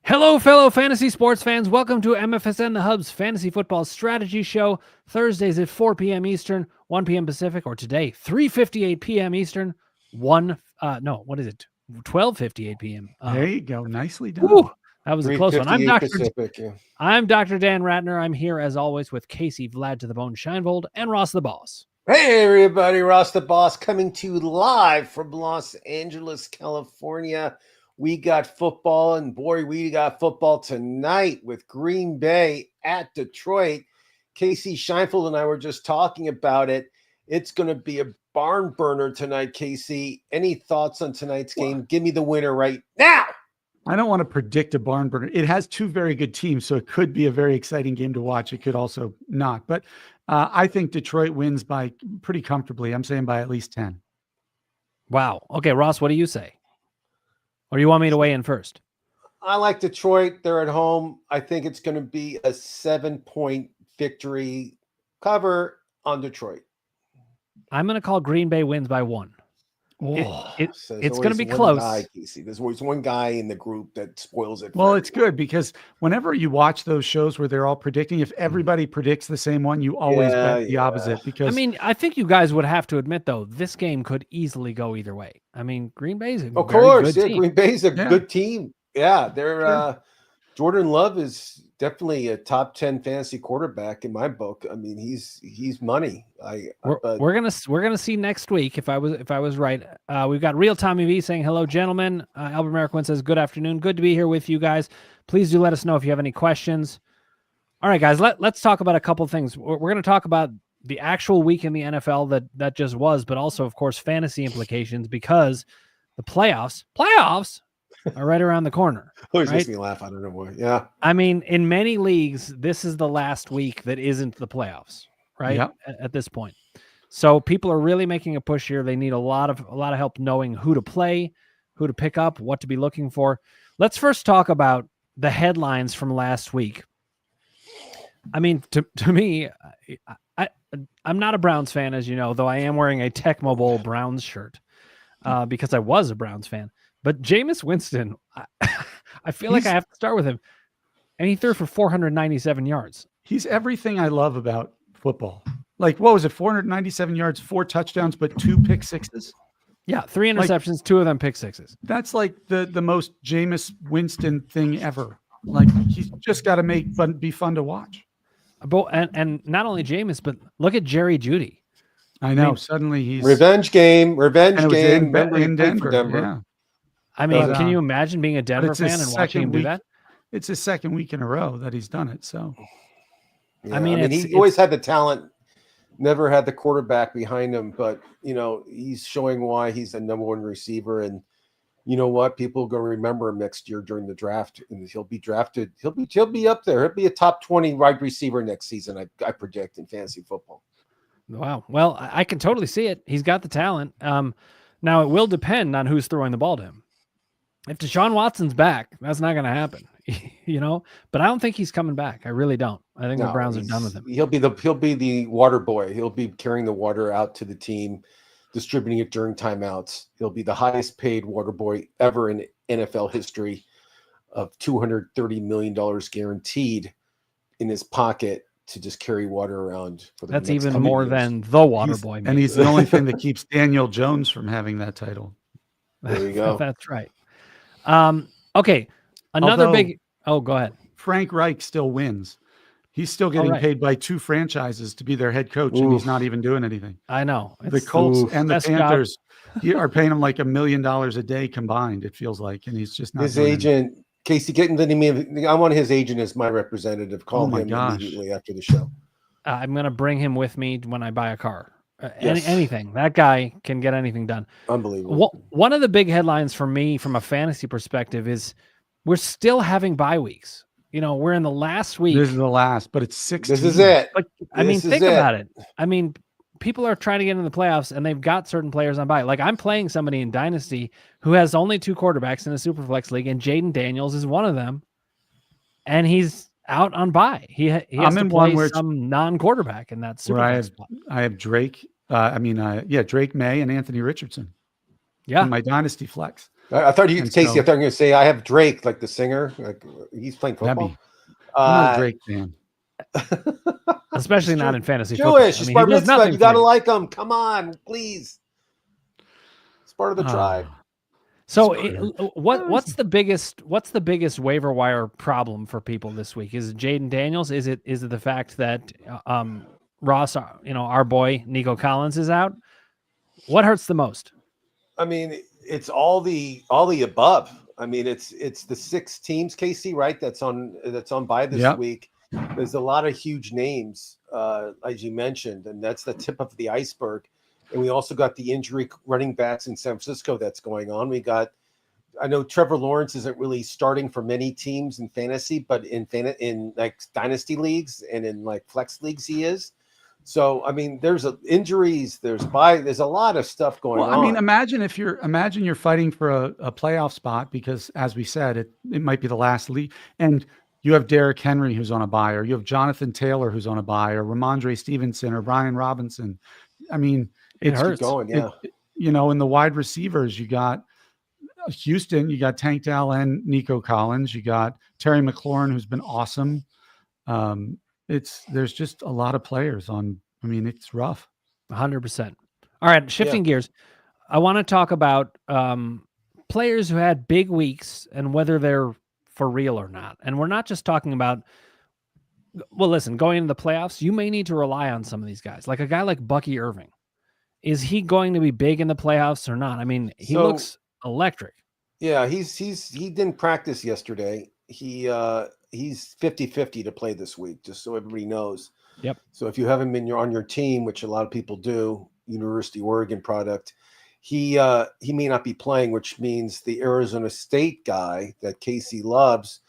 Hello, fellow fantasy sports fans. Welcome to MFSN The Hub's Fantasy Football Strategy Show. Thursdays at 4 p.m. Eastern, 1 p.m. Pacific, or today, 3:58 p.m. Eastern, 12:58 p.m. There you go. Nicely done. Whew, that was a close one. I'm 3:58 Dr. Pacific, yeah. I'm Dr. Dan Ratner. I'm here, as always, with Casey Vlad to the Bone Scheinvold and Ross the Boss. Hey, everybody. Ross the Boss coming to you live from Los Angeles, California. We got football, and boy, we got football tonight with Green Bay at Detroit. Casey Scheinfeld and I were just talking about it. It's going to be a barn burner tonight, Casey. Any thoughts on tonight's game? Give me the winner right now. I don't want to predict a barn burner. It has two very good teams, so it could be a very exciting game to watch. It could also not. But I think Detroit wins by pretty comfortably. I'm saying by at least 10. Wow. Okay, Ross, what do you say? Or do you want me to weigh in first? I like Detroit. They're at home. I think it's going to be a 7-point victory cover on Detroit. I'm going to call Green Bay wins by 1. It's going to be close. There's always one guy in the group that spoils it. Well, it's good because whenever you watch those shows where they're all predicting, if everybody predicts the same one, you always bet the opposite. Because I think you guys would have to admit, though, this game could easily go either way. I mean, Green Bay's a of very course, good team. Green Bay's a good team. Yeah, they're Jordan Love is definitely a top 10 fantasy quarterback in my book. I mean, he's money. We're gonna see next week if I was right. We've got Real Tommy V saying hello, gentlemen. Albert Merrick says good afternoon. Good to be here with you guys. Please do let us know if you have any questions. All right, guys. Let's talk about a couple things. We're going to talk about the actual week in the NFL that just was, but also, of course, fantasy implications because the playoffs are right around the corner. Always makes me laugh. I don't know why. Yeah. I mean, in many leagues, this is the last week that isn't the playoffs, right? Yep. At this point. So people are really making a push here. They need a lot of help knowing who to play, who to pick up, what to be looking for. Let's first talk about the headlines from last week. I mean, to me, I'm not a Browns fan, as you know, though I am wearing a Tecmo Bowl Browns shirt because I was a Browns fan. But Jameis Winston, I feel like I have to start with him. And he threw for 497 yards. He's everything I love about football. Like, what was it? 497 yards, 4 touchdowns, but 2 pick sixes? Yeah, 3 interceptions, 2 of them pick sixes. That's like the most Jameis Winston thing ever. Like, he's just got to be fun to watch. And not only Jameis, but look at Jerry Jeudy. I know. Suddenly he's... Revenge game. In Denver. Yeah. I mean, can you imagine being a Denver fan and watching him do that? It's his second week in a row that he's done it. So, yeah, I mean, he always had the talent, never had the quarterback behind him. But he's showing why he's the number 1 receiver. And you know what? People are going to remember him next year during the draft, and he'll be drafted. He'll be up there. He'll be a top 20 wide receiver next season. I predict in fantasy football. Wow. Well, I can totally see it. He's got the talent. Now it will depend on who's throwing the ball to him. If Deshaun Watson's back, that's not going to happen, But I don't think he's coming back. I really don't. I think the Browns are done with him. He'll be the water boy. He'll be carrying the water out to the team, distributing it during timeouts. He'll be the highest paid water boy ever in NFL history, of $230 million guaranteed in his pocket to just carry water around. That's even more than the water boy. And he's the only thing that keeps Daniel Jones from having that title. There you go. That's right. Okay. Go ahead. Frank Reich still wins. He's still getting paid by 2 franchises to be their head coach, and he's not even doing anything. I know. The Colts and the Panthers are paying him like $1 million a day combined, it feels like, and he's just not. His agent, Casey, getting the name. I want his agent as my representative. Call him immediately after the show. I'm going to bring him with me when I buy a car. Anything. That guy can get anything done. Unbelievable. One of the big headlines for me from a fantasy perspective is we're still having bye weeks. We're in the last week. This is the last, but it's 16. This is it. But think about it. I mean, people are trying to get into the playoffs and they've got certain players on bye. Like, I'm playing somebody in Dynasty who has only 2 quarterbacks in a Superflex league, and Jaden Daniels is one of them. And he's out on bye. He has to play some non-quarterback in that Superflex spot. I have Drake. Drake May and Anthony Richardson. Yeah. In my Dynasty flex. I thought you, And Casey. so I thought you were going to say I have Drake, like the singer. Like he's playing football. I'm not a Drake fan. Especially He's not in fantasy Jewish. football. I He's mean, bar he does mitzvah. nothing You got to for you. like him. Come on, please. It's part of the tribe. So Screw. what's the biggest waiver wire problem for people this week? Is it Jaden Daniels? Is it the fact that Ross, our boy Nico Collins is out? What hurts the most? I mean, it's all the above. I mean, it's the 6 teams, Casey, right? That's on bye this week. There's a lot of huge names, as you mentioned, and that's the tip of the iceberg. And we also got the injury running backs in San Francisco that's going on. I know Trevor Lawrence isn't really starting for many teams in fantasy, but in like dynasty leagues and in like flex leagues, he is. So, I mean, there's injuries, there's a lot of stuff going on. I mean, imagine you're fighting for a playoff spot because, as we said, it might be the last league, and you have Derrick Henry who's on a bye, or you have Jonathan Taylor who's on a bye, or Ramondre Stevenson or Brian Robinson. I mean, it hurts. Going, yeah. In the wide receivers, you got Houston, you got Tank Dell and Nico Collins, you got Terry McLaurin, who's been awesome. There's just a lot of players on. I mean, it's rough. 100%. All right, shifting gears. I want to talk about players who had big weeks and whether they're for real or not. And we're not just talking about, well, listen, going into the playoffs, you may need to rely on some of these guys. Like a guy like Bucky Irving. Is he going to be big in the playoffs or not? I mean, he looks electric. Yeah, he didn't practice yesterday. He's 50-50 to play this week, just so everybody knows. Yep. So if you have him on your team, which a lot of people do, University of Oregon product, he may not be playing, which means the Arizona State guy that Casey loves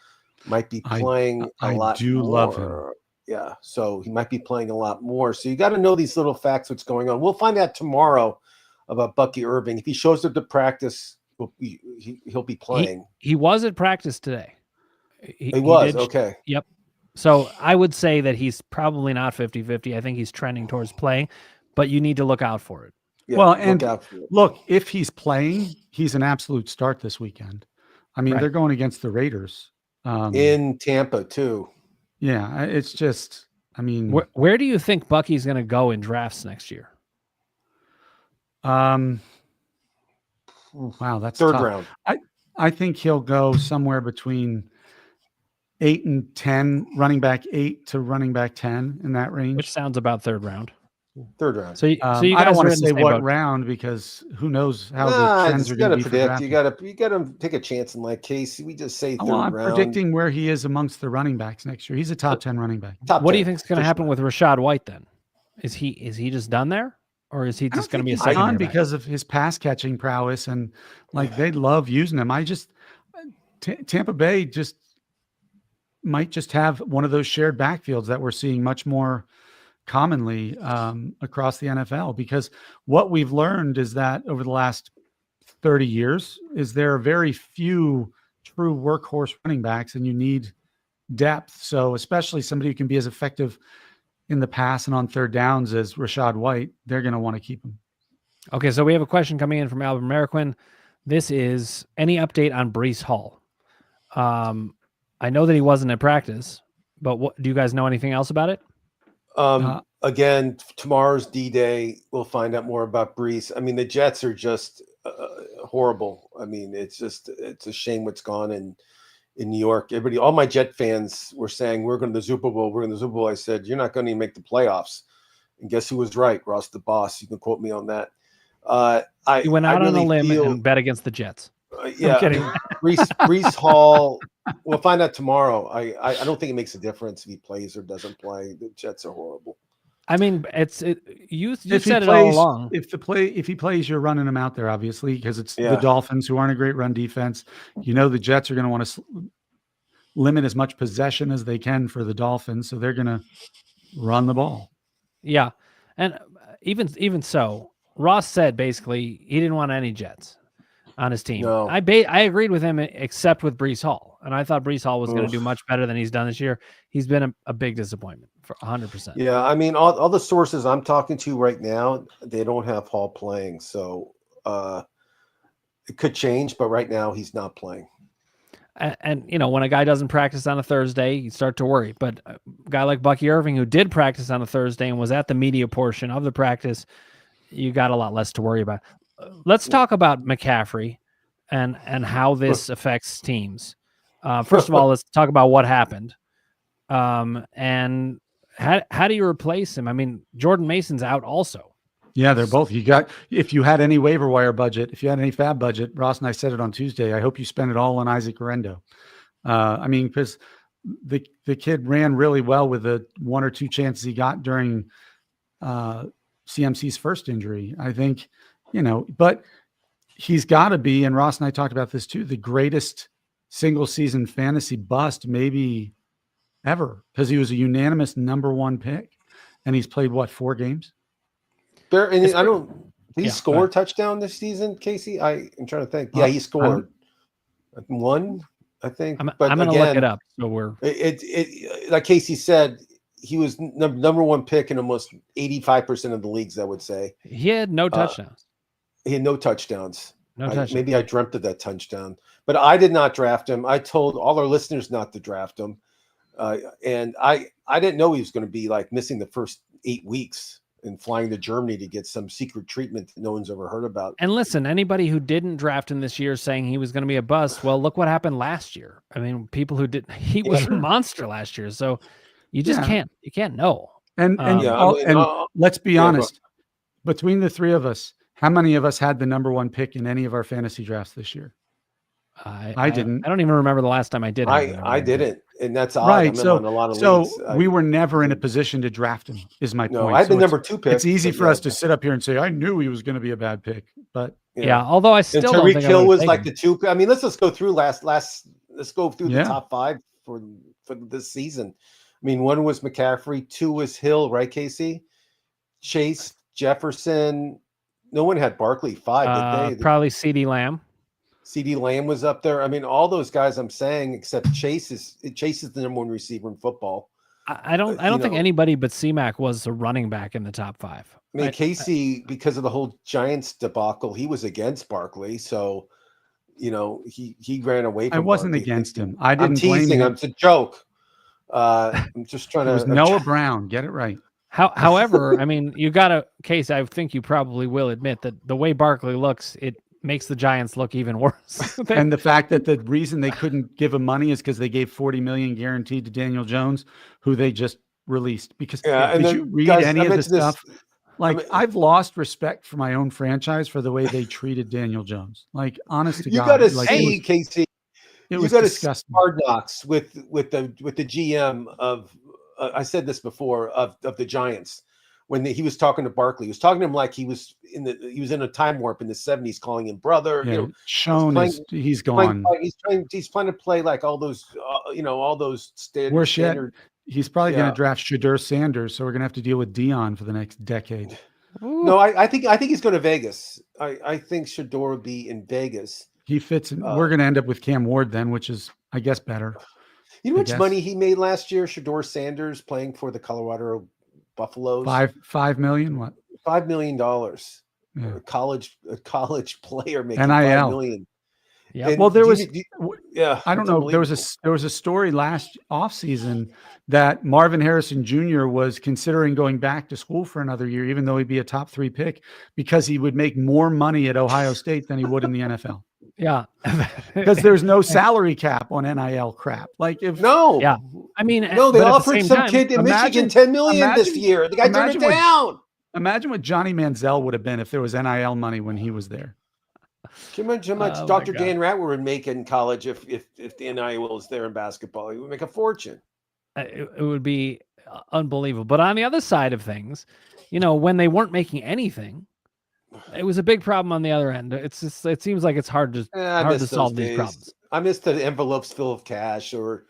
might be playing a lot more. I do love him. Yeah, so he might be playing a lot more. So you got to know these little facts, what's going on. We'll find out tomorrow about Bucky Irving. If he shows up to practice, he'll be playing. He was at practice today. He was, okay. Yep. So I would say that he's probably not 50-50. I think he's trending towards playing, but you need to look out for it. Yeah, well, and look, if he's playing, he's an absolute start this weekend. I mean, they're going against the Raiders. In Tampa, too. Yeah, it's just, I mean. Where do you think Bucky's going to go in drafts next year? Wow, that's third tough. round. I think he'll go somewhere between 8 and 10, running back 8 to running back 10 in that range. Which sounds about third round. Third round. So you guys I don't want to say what boat. round because who knows how the trends are going to be. Predict. You got to take a chance in like Casey. We just say third I'm round. predicting where he is amongst the running backs next year. He's a top 10 running back. What do you think is going to happen with Rachaad White then? Is he just done there, or is he just going to be a secondary back? Because of his pass catching prowess and like they love using him. Tampa Bay might just have one of those shared backfields that we're seeing much more commonly across the NFL, because what we've learned is that over the last 30 years is there are very few true workhorse running backs and you need depth. So especially somebody who can be as effective in the pass and on third downs as Rachaad White, they're going to want to keep him. Okay, so we have a question coming in from Albert Mariquin. This is any update on Breece Hall? I know that he wasn't at practice, but do you guys know anything else about it? Again, tomorrow's D-Day. We'll find out more about Breece. I mean, the Jets are just horrible. I mean, it's a shame what's gone in New York. All my Jet fans were saying, we're going to the Super Bowl. We're in the Super Bowl. I said, you're not going to even make the playoffs. And guess who was right? Ross the Boss. You can quote me on that. You went out on a limb and bet against the Jets. Yeah, I'm kidding. Breece Hall. We'll find out tomorrow. I don't think it makes a difference if he plays or doesn't play. The Jets are horrible. I mean, you said it all along. If he plays, you're running him out there, obviously, because it's the Dolphins, who aren't a great run defense. You know, the Jets are going to want to limit as much possession as they can for the Dolphins, so they're going to run the ball. Yeah, and even so, Ross said basically he didn't want any Jets on his team. No. I agreed with him, except with Breece Hall, and I thought Breece Hall was going to do much better than he's done this year. He's been a big disappointment for 100%. Yeah, I mean, all the sources I'm talking to right now, they don't have Hall playing, so It could change, but right now he's not playing. And when a guy doesn't practice on a Thursday, you start to worry. But a guy like Bucky Irving, who did practice on a Thursday and was at the media portion of the practice, you got a lot less to worry about. Let's talk about McCaffrey and how this affects teams. First of all, let's talk about what happened. And how do you replace him? I mean, Jordan Mason's out also. Yeah, they're both. If you had any waiver wire budget, if you had any fab budget, Ross and I said it on Tuesday, I hope you spend it all on Isaac Orendo. Because the kid ran really well with the 1 or 2 chances he got during CMC's first injury. I think, but he's got to be, and Ross and I talked about this too, the greatest single season fantasy bust maybe ever, because he was a unanimous number 1 pick, and he's played 4 games. Did he score a touchdown this season, Casey? I'm trying to think. Yeah, he scored 1, I think. I'm going to look it up. So we're like Casey said, he was number 1 pick in almost 85% of the leagues, I would say. He had no touchdowns. He had no touchdowns. No touchdowns. Maybe I dreamt of that touchdown, but I did not draft him. I told all our listeners not to draft him, and I didn't know he was going to be like missing the first 8 weeks and flying to Germany to get some secret treatment that no one's ever heard about. And listen, anybody who didn't draft him this year saying he was going to be a bust, well, look what happened last year. I mean, people who didn't, he was a monster last year. So you just can't know. And let's be honest, between the 3 of us, how many of us had the number 1 pick in any of our fantasy drafts this year? I didn't. I don't even remember the last time I did. I didn't, and that's odd. Right. I'm on a lot of leagues. We were never in a position to draft him. Is my point. I had the number 2 pick. It's easy for us to sit up here and say I knew he was going to be a bad pick, but although I still don't think Hill was like the 2. I mean, let's just go through let's go through the top 5 for this season. I mean, 1 was McCaffrey, 2 was Hill, right, Casey? Chase, Jefferson. No one had Barkley 5, did they? Probably CeeDee Lamb. CeeDee Lamb was up there. I mean, all those guys I'm saying, except Chase is the number 1 receiver in football. I don't think anybody but C-Mac was a running back in the top 5. I mean, Casey, because of the whole Giants debacle, he was against Barkley. So, he ran away from I wasn't Barkley. against him. I'm teasing him. It's a joke. I'm just trying to. It was Noah Brown. Get it right. However, I mean, you got to, Case, I think you probably will admit that the way Barkley looks, it makes the Giants look even worse. And the fact that the reason they couldn't give him money is because they gave $40 million guaranteed to Daniel Jones, who they just released. Because did you read any of the stuff? I've lost respect for my own franchise for the way they treated Daniel Jones. Like, honest to God, you got to see, Casey. It was disgusting. Hard Knocks with the GM of. I said this before of the Giants when he was talking to Barkley. He was talking to him like he was in a time warp in the 70s, calling him brother. Yeah, he's gone. He's trying to play like all those all those standard. He's probably going to draft Shedeur Sanders, so we're going to have to deal with Dion for the next decade. Ooh. No, I think he's going to Vegas. I think Shedeur will be in Vegas. He fits in. We're going to end up with Cam Ward then, which is, I guess, better. You know how much money he made last year, Shedeur Sanders, playing for the Colorado Buffaloes? $5 million. What? $5 million. Yeah. A college player making NIL. $5 million. Yeah. Well, there was. I don't know. There was a story last offseason that Marvin Harrison Jr. was considering going back to school for another year, even though he'd be a top 3 pick, because he would make more money at Ohio State than he would in the NFL. Yeah, because there's no salary cap on NIL crap. Like they offered some kid in Michigan $10 million this year. The guy turned it down. Imagine what Johnny Manziel would have been if there was NIL money when he was there. Can you imagine how much Dr. Dan Ratner would make in college if the NIL was there in basketball? He would make a fortune. It would be unbelievable. But on the other side of things, when they weren't making anything, it was a big problem on the other end. It's just, it seems like it's hard to solve these problems. I miss the envelopes full of cash, or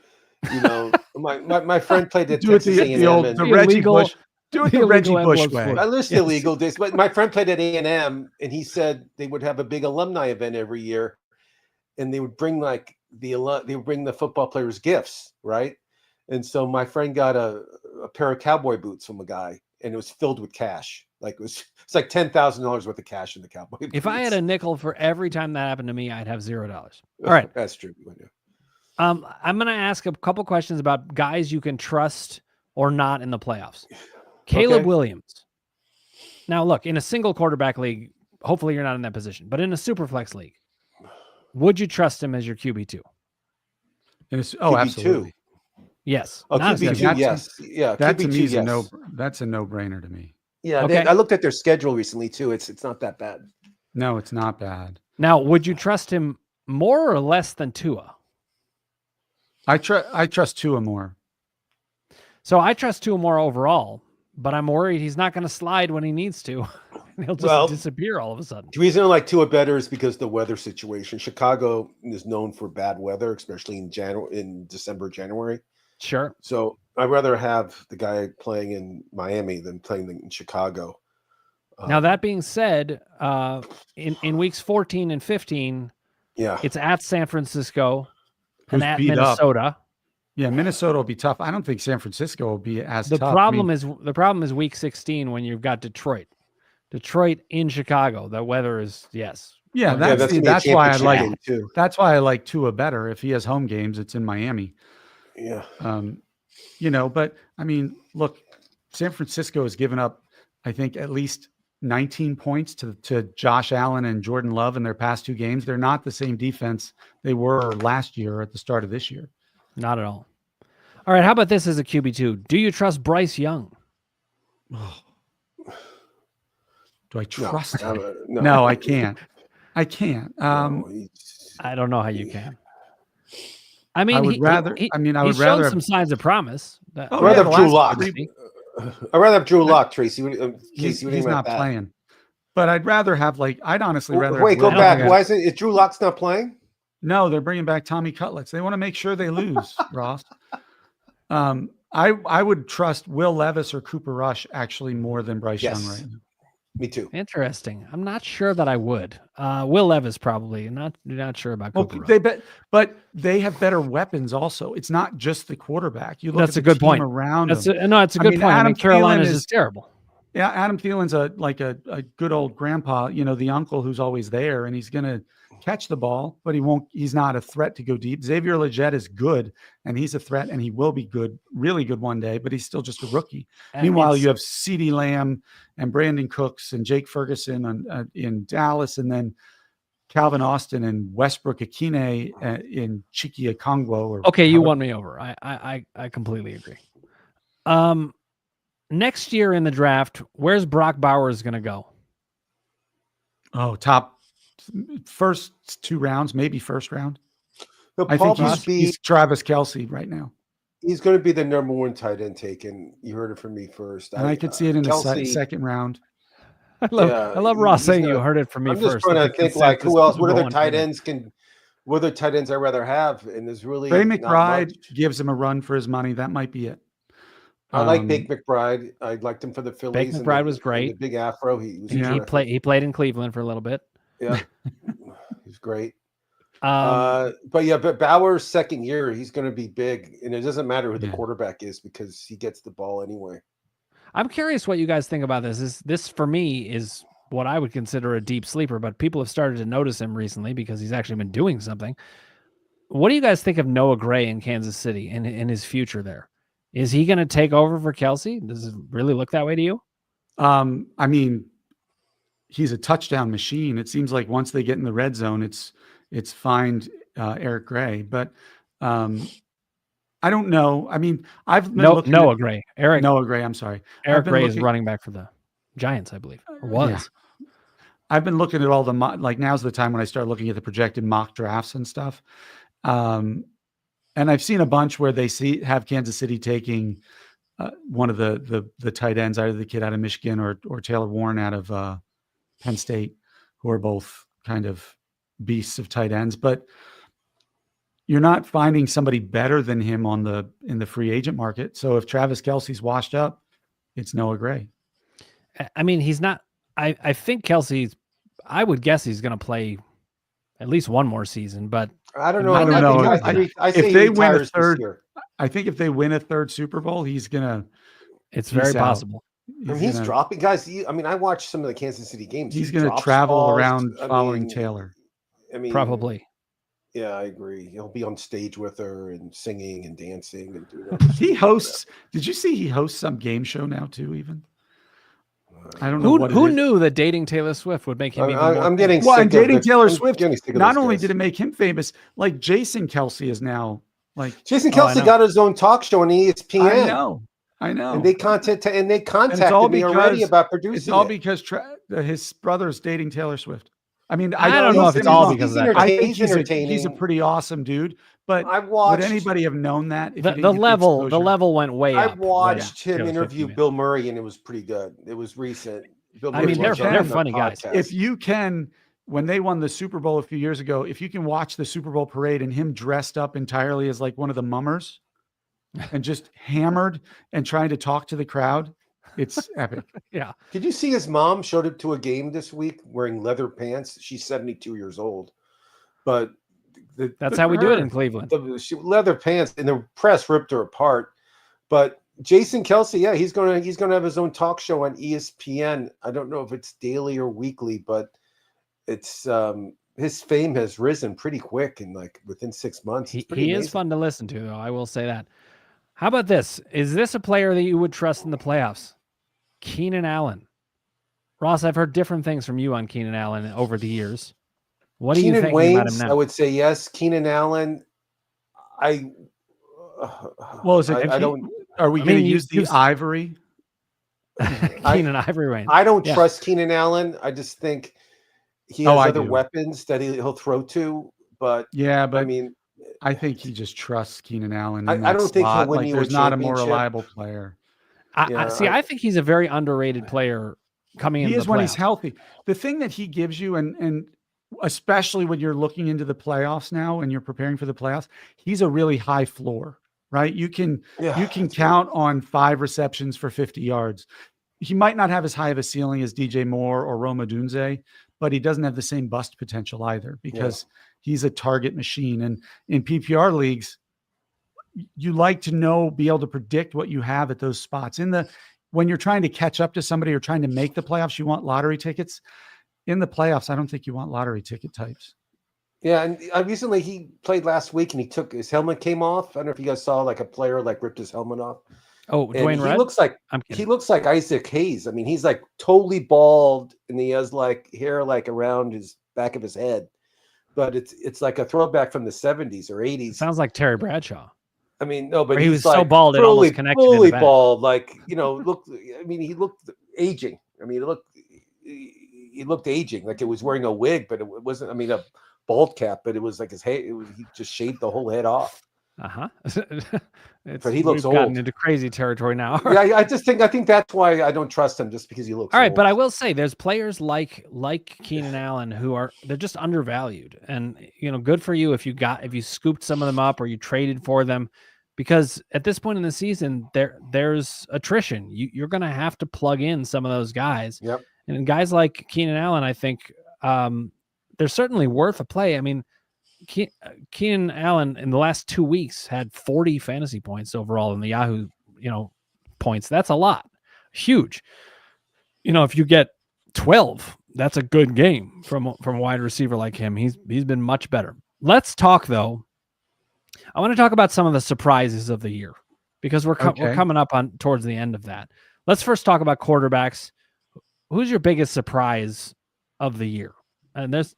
my friend played at Texas A&M. The Reggie Bush. Do it the Reggie Bush way. I list the illegal days, but my friend played at A&M, and he said they would have a big alumni event every year, and they would bring the football players gifts, right? And so my friend got a pair of cowboy boots from a guy, and it was filled with cash. Like it's like $10,000 worth of cash in the Cowboy. If I had boots. a nickel for every time that happened to me, I'd have $0. All right. That's true. I'm going to ask a couple questions about guys you can trust or not in the playoffs. Caleb Williams. Now, look, in a single quarterback league, hopefully you're not in that position, but in a super flex league, would you trust him as your QB2? Absolutely. Yes. Oh, Not as QB2, QB2. yes. Yeah, That to QB2, me is yes. that's a no-brainer to me. Yeah, Okay. I looked at their schedule recently too. It's not that bad. No, it's not bad. Now, would you trust him more or less than Tua? I trust Tua more. So I trust Tua more overall, but I'm worried he's not going to slide when he needs to. He'll just disappear all of a sudden. The reason I like Tua better is because the weather situation. Chicago is known for bad weather, especially in December, January. Sure. So I'd rather have the guy playing in Miami than playing in Chicago. Now, that being said, in weeks 14 and 15, it's at San Francisco and at Minnesota. Up. Yeah, Minnesota will be tough. I don't think San Francisco will be as tough. The problem is week 16 when you've got Detroit. Detroit in Chicago. The weather is yes. Yeah, that's why I like too. That's why I like Tua better. If he has home games, it's in Miami. Yeah. But I mean, look, San Francisco has given up, I think, at least 19 points to Josh Allen and Jordan Love in their past two games. They're not the same defense they were last year at the start of this year. Not at all. All right, how about this as a QB2? Do you trust Bryce Young? Do I trust him? No. No, I can't. I can't. I don't know how you can. I mean, I would rather. He's shown some signs of promise. I'd rather have Drew Lock. I'd rather have Drew Lock, Tracy. He's not playing. But I'd rather have I'd honestly rather. Wait, go back. Why isn't it? Drew Lock's not playing? No, they're bringing back Tommy Cutlets. They want to make sure they lose, Ross. I would trust Will Levis or Cooper Rush actually more than Bryce Young right now. Me too. Interesting. I'm not sure that I would. Will Levis probably. Not sure about Cooper. But they have better weapons also. It's not just the quarterback. You look That's at a good point. Around it's a good point. Carolina's is terrible. Yeah, Adam Thielen's a good old grandpa, the uncle who's always there, and he's gonna catch the ball, but he's not a threat to go deep. Xavier Legette is good, and he's a threat, and he will be good, really good one day, but he's still just a rookie. Meanwhile, you have CeeDee Lamb and Brandon Cooks and Jake Ferguson in Dallas, and then Calvin Austin and Westbrook Akine in Chiki Okongwu. Okay, you won me over. I completely agree. Next year in the draft, where's Brock Bowers going to go? Oh, top first 2 rounds, maybe first round. I think he's Travis Kelce right now. He's going to be the number 1 tight end taken. You heard it from me first. And I could see it in the second round. I love Ross saying you heard it from me first. I'm just trying to think who else, what other tight ends I'd rather have? And there's really Ray McBride gives him a run for his money. That might be it. I like Big McBride. I liked him for the Phillies. Big McBride was great. The big afro. He played in Cleveland for a little bit. Yeah, he's great. But Bauer's second year, he's going to be big, and it doesn't matter who the quarterback is because he gets the ball anyway. I'm curious what you guys think about this. This for me is what I would consider a deep sleeper, but people have started to notice him recently because he's actually been doing something. What do you guys think of Noah Gray in Kansas City and his future there? Is he going to take over for Kelce? Does it really look that way to you? I mean, he's a touchdown machine. It seems like once they get in the red zone, it's find Eric Gray. But I don't know. I mean, I've been looking Noah Gray. Noah Gray. I'm sorry. Eric Gray is running back for the Giants, I believe, or was. Yeah. I've been looking at all the now's the time when I start looking at the projected mock drafts and stuff. And I've seen a bunch where they have Kansas City taking one of the tight ends, either the kid out of Michigan or Taylor Warren out of Penn State, who are both kind of beasts of tight ends. But you're not finding somebody better than him in the free agent market. So if Travis Kelce's washed up, it's Noah Gray. I mean, he's not. I think Kelce's. I would guess he's going to play at least one more season, but I don't know. I don't know. If they win a third, I think if they win a third Super Bowl, he's gonna. It's very possible. He's dropping guys. I watched some of the Kansas City games. He's going to travel balls. around following Taylor. Probably. Yeah, I agree. He'll be on stage with her and singing and dancing and doing. He hosts. Did you see he hosts some game show now too? Even I don't know who knew that dating Taylor Swift would make him even more. I'm getting well, sick and dating of Taylor Swift. Not only guys. did it make him famous, like Jason Kelsey is now like Jason Kelsey got his own talk show on ESPN. I know. And they contacted me already about producing. It's all because his brother's dating Taylor Swift. I mean, I don't know if it's all because of that. I think he's a pretty awesome dude. But would anybody have known that? If the level went way up. I watched him interview Bill Murray, and it was pretty good. It was recent. Bill Murray they're funny guys. If you can, when they won the Super Bowl a few years ago, if you can watch the Super Bowl parade and him dressed up entirely as like one of the mummers and just hammered and trying to talk to the crowd, it's epic. Yeah. Did you see his mom showed up to a game this week wearing leather pants? She's 72 years old, but that's how we do it in Cleveland. Leather pants, and the press ripped her apart. But Jason Kelsey, yeah, he's gonna have his own talk show on ESPN. I don't know if it's daily or weekly, but it's his fame has risen pretty quick and like within 6 months. He is fun to listen to, though. I will say that. How about this? Is this a player that you would trust in the playoffs? Keenan Allen. Ross, I've heard different things from you on Keenan Allen over the years. What do you think about him now? I would say yes. Keenan Allen, is it? Are we going to use the Ivory? Keenan Ivory Wayne. I don't trust Keenan Allen. I just think he has other weapons that he'll throw to. But I mean, I think he just trusts Keenan Allen. I don't think he'll win you there's not a more reliable player. I think he's a very underrated player coming into the playoffs. He is when he's healthy. The thing that he gives you, and especially when you're looking into the playoffs now and you're preparing for the playoffs, he's a really high floor, right? You can count on 5 receptions for 50 yards. He might not have as high of a ceiling as DJ Moore or Rome Odunze, but he doesn't have the same bust potential either because he's a target machine. And in PPR leagues, you like to be able to predict what you have at those spots. When you're trying to catch up to somebody or trying to make the playoffs, you want lottery tickets. In the playoffs, I don't think you want lottery ticket types. Yeah, and recently he played last week and his helmet came off. I don't know if you guys saw like a player like ripped his helmet off. Oh, Dwayne Red? He looks like Isaac Hayes. I mean, he's like totally bald and he has like hair like around his back of his head. But it's like a throwback from the 70s or 80s. Sounds like Terry Bradshaw. I mean, no, but he was so bald it almost connected. Fully bald, like he looked aging. I mean, he looked aging, like it was wearing a wig, but it wasn't. I mean, a bald cap, but it was like his hair. He just shaved the whole head off. But he looks old. Gotten into crazy territory now. Yeah, I think that's why I don't trust him, just because he looks. All right, old. but I will say there's players like Keenan Allen they're just undervalued, and good for you if you scooped some of them up or you traded for them, because at this point in the season there's attrition. You're going to have to plug in some of those guys. Yep. And guys like Keenan Allen, I think they're certainly worth a play. I mean, Keenan Allen in the last 2 weeks had 40 fantasy points overall in the Yahoo, points. That's a lot. Huge. If you get 12, that's a good game from a wide receiver like him. He's been much better. Let's talk though. I want to talk about some of the surprises of the year because we're coming up towards the end of that. Let's first talk about quarterbacks. Who's your biggest surprise of the year? And there's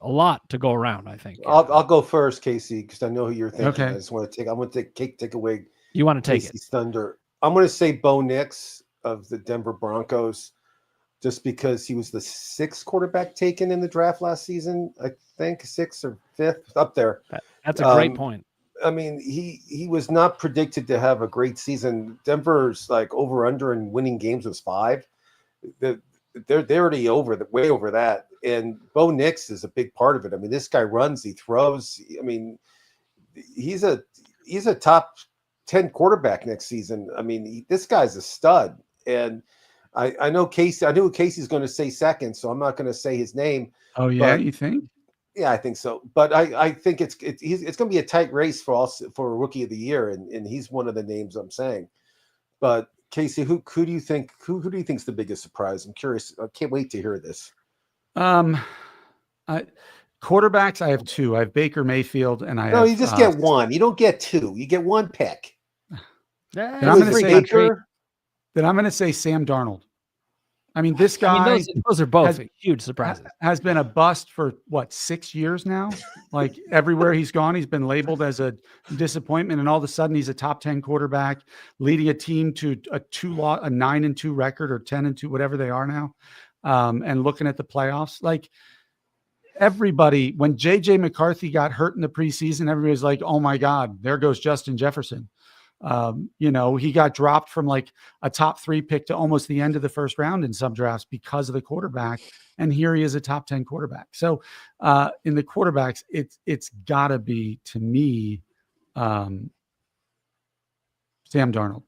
a lot to go around, I think. I'll go first, Casey, because I know who you're thinking. Okay. I want to take away. You want to take Casey's thunder. I'm going to say Bo Nix of the Denver Broncos, just because he was the 6th quarterback taken in the draft last season. I think 6th or 5th, up there. That's a great point. I mean, he was not predicted to have a great season. Denver's like over under in winning games was 5. They're already way over that. And Bo Nix is a big part of it. I mean, this guy runs, he throws. I mean, he's a top 10 quarterback next season. I mean, this guy's a stud. And I know Casey. I knew Casey's going to say second, so I'm not going to say his name. Oh yeah, you think? Yeah, I think so. But I think it's going to be a tight race for Rookie of the Year, and he's one of the names I'm saying. But Casey, who do you think who do you think's the biggest surprise? I'm curious. I can't wait to hear this. Quarterbacks, I have two. I have Baker Mayfield, and I No, have. you just get one. You don't get two. You get one pick. Then I'm going to say Baker. Then I'm going to say Sam Darnold. I mean, this guy. Those are both huge surprises. Has been a bust for what, 6 years now? Like everywhere he's gone, he's been labeled as a disappointment, and all of a sudden he's a top 10 quarterback, leading a team to a 9-2 record or 10-2, whatever they are now, and looking at the playoffs. Like everybody, when JJ McCarthy got hurt in the preseason, everybody was like, "Oh my God, there goes Justin Jefferson." He got dropped from like a top 3 pick to almost the end of the first round in some drafts because of the quarterback. And here he is, a top 10 quarterback. So in the quarterbacks, it's gotta be, to me, Sam Darnold.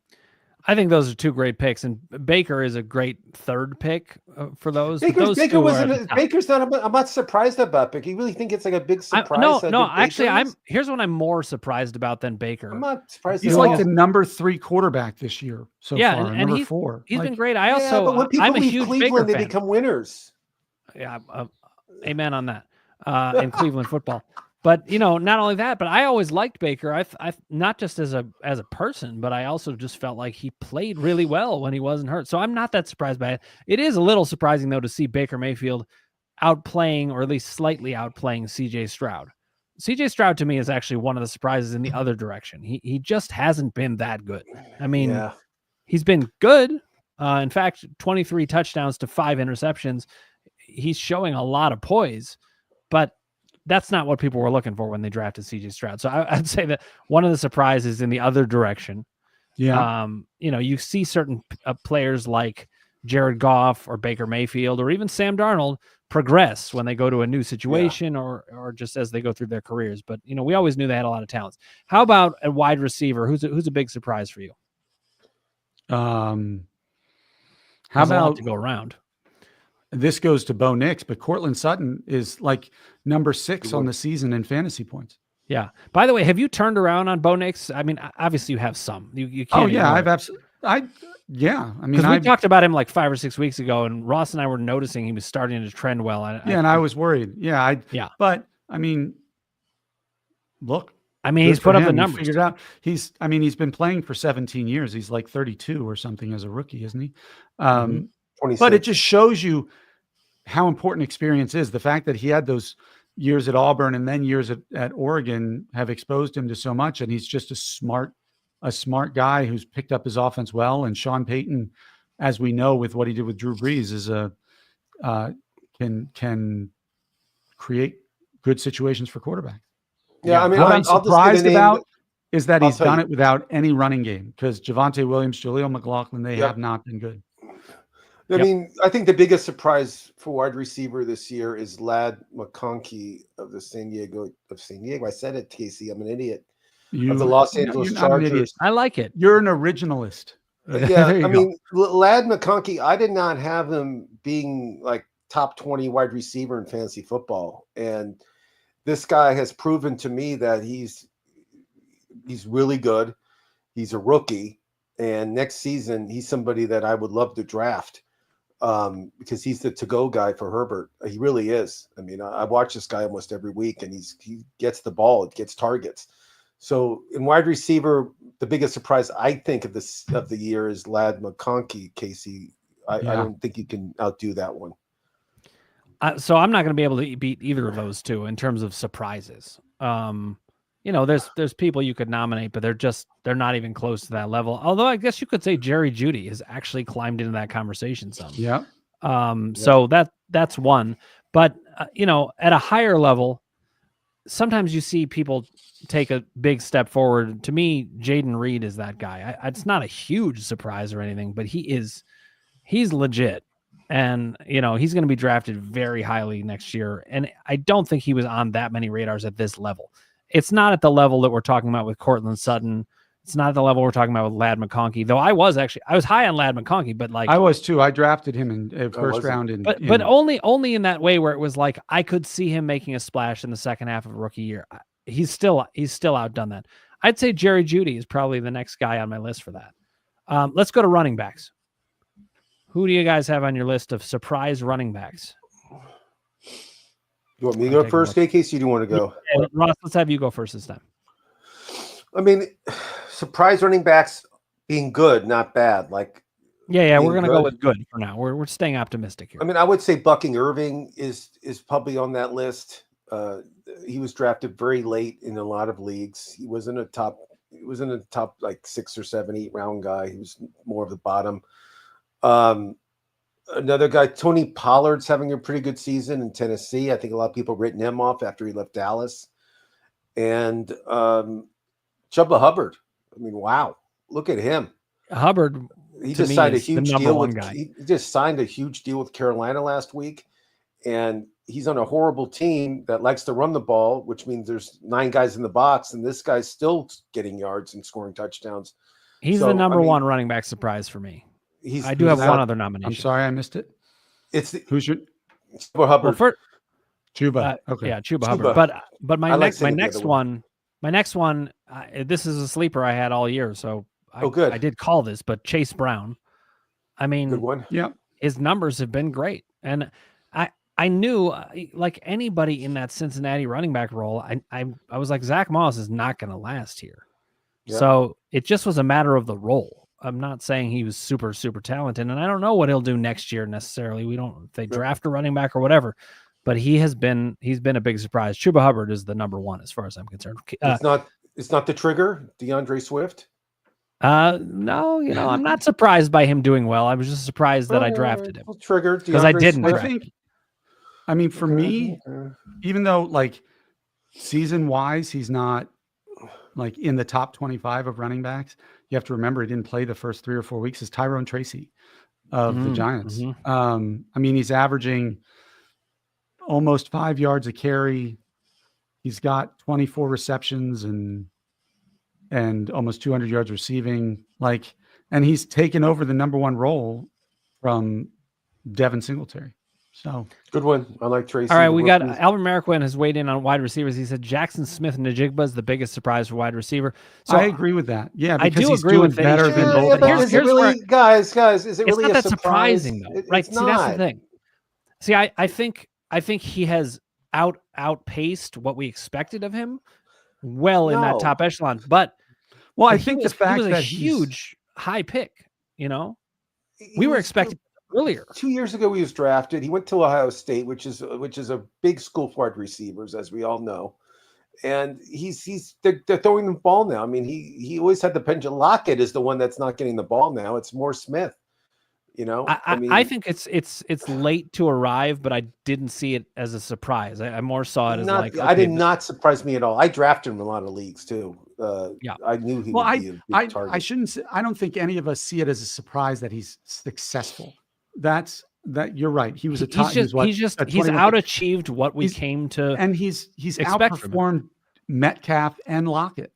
I think those are two great picks, and Baker is a great third pick for those. Baker's not. I'm not surprised about Baker. You really think it's like a big surprise? Here's what I'm more surprised about than Baker. I'm not surprised. He's like the number 3 quarterback this year so far. And number 4. He's been great. But when people leave Cleveland, they become winners. Yeah, amen on that. In Cleveland football. But not only that, but I always liked Baker. I not just as a person, but I also just felt like he played really well when he wasn't hurt. So I'm not that surprised by it. It is a little surprising though to see Baker Mayfield outplaying, or at least slightly outplaying, C.J. Stroud. C.J. Stroud to me is actually one of the surprises in the other direction. He just hasn't been that good. I mean, he's been good. In fact, 23 touchdowns to 5 interceptions. He's showing a lot of poise, but that's not what people were looking for when they drafted C.J. Stroud. So I'd say that one of the surprises in the other direction. Yeah. You see certain players like Jared Goff or Baker Mayfield or even Sam Darnold progress when they go to a new situation or just as they go through their careers. But, we always knew they had a lot of talents. How about a wide receiver? Who's a big surprise for you? How There's a lot about to go around? This goes to Bo Nix, but Cortland Sutton is like number 6 on the season in fantasy points. Yeah. By the way, have you turned around on Bo Nix? I mean, obviously you have some. You can't. Oh yeah, I've absolutely. I mean, because we talked about him like 5 or 6 weeks ago, and Ross and I were noticing he was starting to trend well. And I was worried. Yeah. But I mean, look. I mean, he's put up the numbers. He figured out. He's been playing for 17 years. He's like 32 or something as a rookie, isn't he? 26. But it just shows you how important experience is. The fact that he had those years at Auburn and then years at Oregon have exposed him to so much. And he's just a smart guy who's picked up his offense well. And Sean Payton, as we know, with what he did with Drew Brees, is can create good situations for quarterbacks. Yeah, I mean, what I'm surprised about is that he's done it without any running game, because Javonte Williams, Jaleel McLaughlin, they have not been good. I mean, I think the biggest surprise for wide receiver this year is Ladd McConkey of San Diego. I said it, Casey. I'm an idiot. Of the Los Angeles Chargers. I like it. You're an originalist. Yeah, I mean, Ladd McConkey, I did not have him being like top 20 wide receiver in fantasy football. And this guy has proven to me that he's really good. He's a rookie. And next season, he's somebody that I would love to draft. Because he's the to-go guy for Herbert. He really is. I mean, I watch this guy almost every week, and he gets the ball, it gets targets. So in wide receiver, the biggest surprise I think of the year is Ladd McConkey. Casey, I don't think you can outdo that one. So I'm not going to be able to beat either of those two in terms of surprises. There's people you could nominate, but they're not even close to that level. Although I guess you could say Jerry Jeudy has actually climbed into that conversation some. Yeah. So that's one. But at a higher level, sometimes you see people take a big step forward. To me, Jaden Reed is that guy. It's not a huge surprise or anything, but he's legit. And, he's going to be drafted very highly next year. And I don't think he was on that many radars at this level. It's not at the level that we're talking about with Cortland Sutton. It's not at the level we're talking about with Ladd McConkey, though I was high on Ladd McConkey, but like I was too. I drafted him in first round. But only in that way where it was like, I could see him making a splash in the second half of a rookie year. He's still outdone that. I'd say Jerry Jeudy is probably the next guy on my list for that. Let's go to running backs. Who do you guys have on your list of surprise running backs? You want me to go first, KK? You do want to go? Yeah, Ross, let's have you go first this time. I mean, surprise running backs being good, not bad. Like, yeah, we're gonna go with good for now. We're staying optimistic here. I mean, I would say Bucking Irving is probably on that list. He was drafted very late in a lot of leagues. He was in a top like 6 or 7, 8 round guy. He was more of the bottom. Another guy, Tony Pollard's having a pretty good season in Tennessee. I think a lot of people written him off after he left Dallas. And Chuba Hubbard. I mean, wow, look at him. Hubbard. He just signed a huge deal with. He just signed a huge deal with Carolina last week, and he's on a horrible team that likes to run the ball, which means there's 9 guys in the box, and this guy's still getting yards and scoring touchdowns. He's the number one running back surprise for me. I do have one other nomination. I'm sorry, I missed it. Who's your Chuba Hubbard? Well, Chuba. Okay, yeah, Chuba Hubbard. But my next one. This is a sleeper I had all year, so I did call this, but Chase Brown. I mean, good one. Yeah, his numbers have been great, and I knew, like anybody in that Cincinnati running back role, I was like, Zach Moss is not going to last here. Yeah. So it just was a matter of the role. I'm not saying he was super, super talented, and I don't know what he'll do next year necessarily. We don't, if they draft a running back or whatever, but he's been a big surprise. Chuba Hubbard is the number one as far as I'm concerned. It's not the trigger, DeAndre Swift. No, I'm not surprised by him doing well. I was just surprised that I drafted him. Triggered because I didn't. I mean, for me, even though like season wise, he's not like in the top 25 of running backs. You have to remember he didn't play the first 3 or 4 weeks. Is Tyrone Tracy of the Giants. Mm-hmm. I mean, he's averaging almost 5 yards a carry. He's got 24 receptions and almost 200 yards receiving. And he's taken over the number one role from Devin Singletary. So good one. I like Tracy. All right, we got Albert Marquin has weighed in on wide receivers. He said Jackson Smith-Njigba is the biggest surprise for wide receiver. So I agree with that. Yeah, I do agree with better than both. Yeah, is it really, guys? Is it really it's not that surprise? Surprising though, right? See, that's the thing. See, I think he has outpaced what we expected of him. Well, in that top echelon, but I think the fact he was that a huge high pick. We were expecting earlier. 2 years ago, he was drafted. He went to Ohio State, which is a big school for wide receivers, as we all know. And they're throwing the ball now. I mean, he always had the pendulum. Lockett is the one that's not getting the ball now. It's more Smith. I think it's late to arrive, but I didn't see it as a surprise. I more saw it as I did not surprise me at all. I drafted him in a lot of leagues too. I knew he would be a big target. I shouldn't say, I don't think any of us see it as a surprise that he's successful. That you're right. He was he's out-achieved what we came to, and he's outperformed Metcalf and Lockett.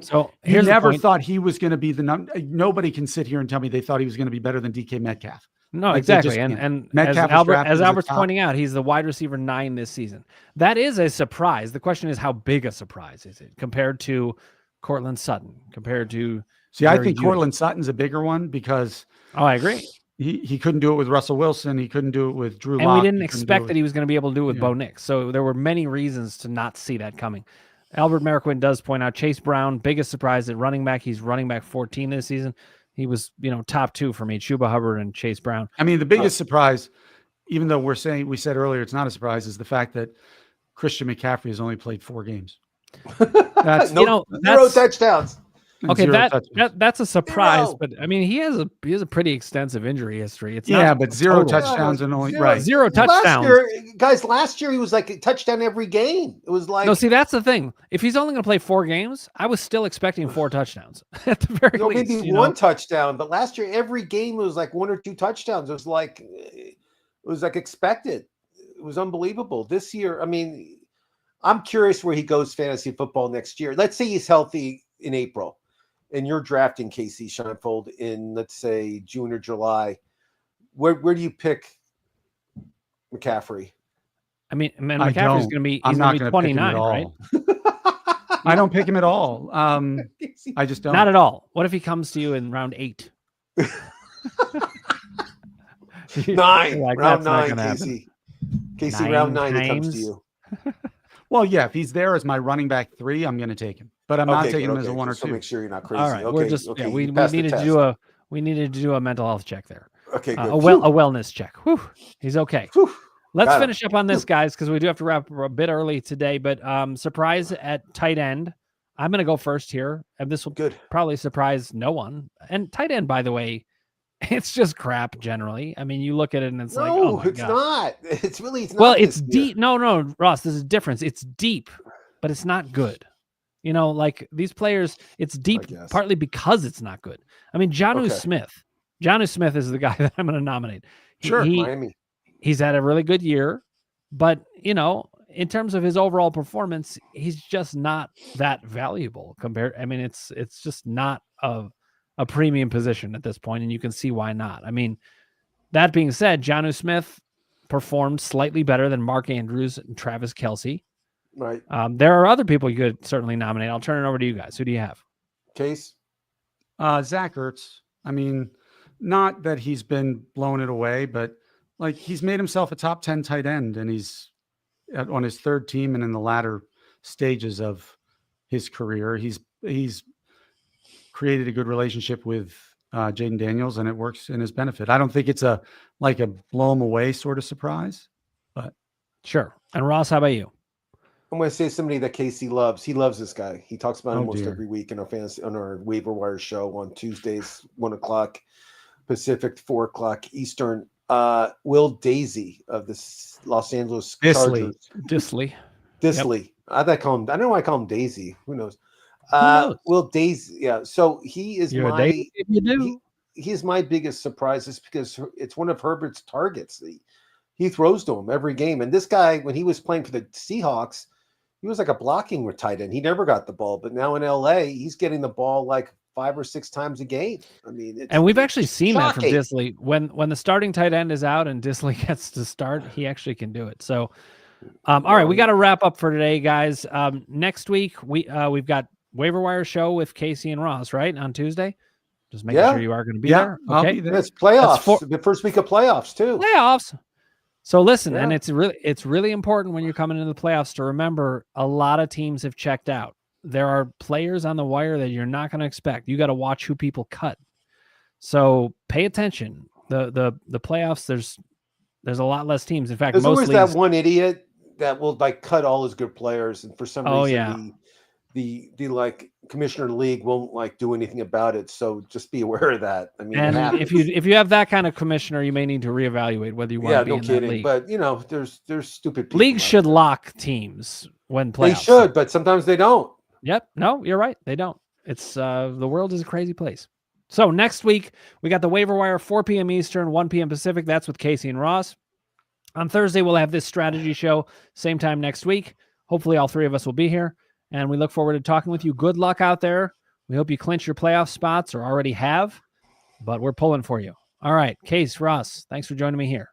So he never thought he was going to be the number. Nobody can sit here and tell me they thought he was going to be better than DK Metcalf. No, exactly. And as Albert's pointing out, he's the wide receiver 9 this season. That is a surprise. The question is, how big a surprise is it compared to Cortland Sutton? Compared to I think Cortland Sutton's a bigger one because I agree. He couldn't do it with Russell Wilson. He couldn't do it with Drew Lock. And we didn't expect that he was going to be able to do it with Bo Nix. So there were many reasons to not see that coming. Albert Marquin does point out Chase Brown, biggest surprise at running back. He's running back 14 this season. He was, top 2 for me, Chuba Hubbard and Chase Brown. I mean, the biggest surprise, even though we said earlier it's not a surprise, is the fact that Christian McCaffrey has only played 4 games. That's 0 touchdowns. Okay, that's a surprise, but I mean he has a pretty extensive injury history. It's but 0 touchdowns and only 0 touchdowns. Last year he was like a touchdown every game. It was like that's the thing. If he's only going to play 4 games, I was still expecting 4 touchdowns at the very least. Maybe 1 touchdown, but last year every game was like 1 or 2 touchdowns. It was like expected. It was unbelievable. This year, I mean, I'm curious where he goes fantasy football next year. Let's say he's healthy in April. And you're drafting KC Scheinfeld in, let's say, June or July. Where do you pick McCaffrey? I mean, McCaffrey's going to be 29, right? I don't pick him at all. I just don't. Not at all. What if he comes to you in round 8? Nine, Like, round that's not 9, gonna happen. Casey. Casey, round 9, it comes to times? you. Well, yeah, if he's there as my running back 3, I'm going to take him. But I'm not Okay, taking good. him as a Okay, 1 or just to 2. make sure you're not crazy. All right, Okay, we're just okay. we you passed the needed to test. do a mental health check there. Okay, good. A wellness check. Whew, he's okay. Whew. Let's Got him. finish up on this, guys, because we do have to wrap a bit early today. But surprise at tight end. I'm going to go first here, and this will Good. probably surprise no one. And tight end, by the way, it's just crap generally. I mean, you look at it and it's like, oh my it's God. not. It's really it's not. Well, it's this year. deep. No, Ross, there's a difference. It's deep, but it's not good. You know, like these players, it's deep guess. partly because it's not good. I mean, Jonnu Smith. Jonnu Smith is the guy that I'm going to nominate. Sure, Miami. He's had a really good year, but you know, in terms of his overall performance, he's just not that valuable compared. I mean, it's just not a premium position at this point, and you can see why not. I mean, that being said, Jonnu Smith performed slightly better than Mark Andrews and Travis Kelce. Right. There are other people you could certainly nominate. I'll turn it over to you guys. Who do you have? Case? Zach Ertz. I mean, not that he's been blowing it away, but like he's made himself a top 10 tight end, and he's on his 3rd team and in the latter stages of his career. He's created a good relationship with Jaden Daniels, and it works in his benefit. I don't think it's a blow him away sort of surprise, but sure. And Ross, how about you? I'm going to say somebody that Casey loves. He loves this guy. He talks about him almost dear. every week in our on our waiver wire show on Tuesdays, 1:00 Pacific, 4:00 Eastern. Will Daisy of the Los Angeles Chargers. Disley. Yep. I don't know why I call him Daisy. Who knows? Will Daisy. Yeah. So he is he is my biggest surprise, is because it's one of Herbert's targets. He throws to him every game. And this guy, when he was playing for the Seahawks, he was like a blocking tight end. He never got the ball, but now in LA, he's getting the ball like 5 or 6 times a game. I mean, and we've actually seen that from shocking. Disley. When the starting tight end is out and Disley gets to start, he actually can do it. So, all right, we got to wrap up for today, guys. Next week we've got waiver wire show with Casey and Ross, right, on Tuesday. Just making sure you are going to be there. Okay, I'll be there. It's playoffs. The first week of playoffs too. Playoffs. So listen, and it's really important when you're coming into the playoffs to remember a lot of teams have checked out. There are players on the wire that you're not going to expect. You got to watch who people cut. So pay attention. The playoffs, there's a lot less teams. In fact, there's always leagues, that one idiot that will like cut all his good players, and for some reason the like commissioner of the league won't like do anything about it. So just be aware of that. I mean, and if you have that kind of commissioner, you may need to reevaluate whether you want to be in that league. But you know, there's stupid people. Leagues should lock teams when playoffs. They should, but sometimes they don't. Yep. No, you're right. They don't. It's the world is a crazy place. So next week we got the waiver wire, 4 p.m. Eastern, 1 p.m. Pacific. That's with Casey and Ross. On Thursday we'll have this strategy show, same time next week. Hopefully all 3 of us will be here, and we look forward to talking with you. Good luck out there. We hope you clinch your playoff spots or already have, but we're pulling for you. All right, Case, Ross, thanks for joining me here.